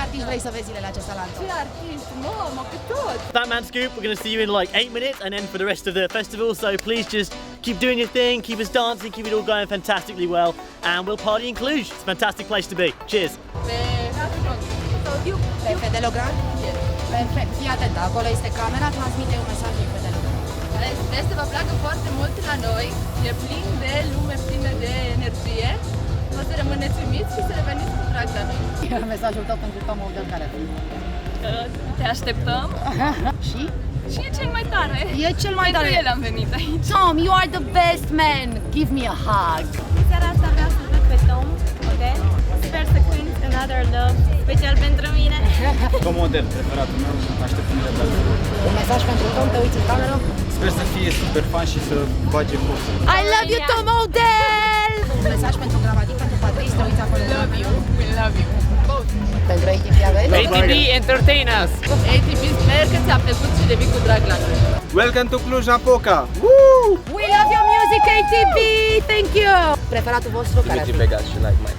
artiști vrei să vezi zilele acestea la Antol? Ce artist, mamă, că tot! That man Scoop, we're going to see you in like 8 minutes and then for the rest of the festival, so please just keep doing your thing, keep us dancing, keep it all going fantastically well, and we'll party in Cluj. It's a fantastic place to be. Cheers! Pe Fedelograd? Perfect, fii atent, acolo este camera, transmite un mesaj din Fedelograd. Sper să vă placă foarte mult la noi, e plin de lume, plină de energie. O să rămâneți uimiți și să reveniți cu drag la noi. Mesajul tău pentru Tom Odell care fi? Te așteptăm Și? și e cel mai tare. E cel mai tare. Pentru el am venit aici. Tom, you are the best man! Give me a hug! Seara asta vreau să văd pe Tom Odell. Sper să cânt Another Love, special pentru mine. Tom Odell, preferatul meu, aștept cu nerăbdare. Un mesaj pentru Tom, te uiți în cameră? Sper să fie super fan și să bage foc. I love you, Tom Odell! Un mesaj pentru Gramatic, pentru Patrice, te uiți acolo. Love you, we love you. Both. Pentru ATP aveți? ATP, entertain us! ATP, sper că ți-a plăcut și devii cu drag la noi. Welcome to Cluj-Napoca! Woo! We love your music, ATP! Thank you! Preferatul vostru care ar fi? Vegas și Like Mike.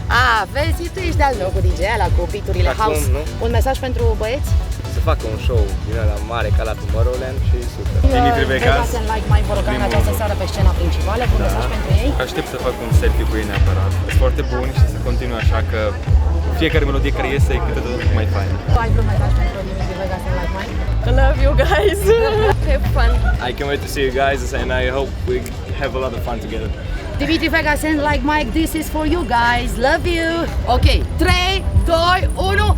Vezi, tu ești de-al meu cu DJ ala, cu beat-urile Acum, house. nu? Un mesaj pentru băieți? Să facă un show din ăla mare ca la Tomorrowland și super. Dimitri Vegas. and Like Mike vă rog în această seară pe scena principală. Un mesaj pentru ei? Aștept să fac un selfie cu ei neapărat. Sunt foarte buni și să continue așa că fiecare melodie care iese e câteodată mai fain. Ai vreun mesaj pentru Dimitri Vegas and Like Mike? I love you guys. Have fun. I can't wait to see you guys and I hope we have a lot of fun together. Dimitri Vegas and Like Mike, this is for you guys. Love you. Ok, 3, 2, 1.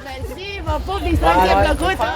Mersi, vă pup, distracție plăcută.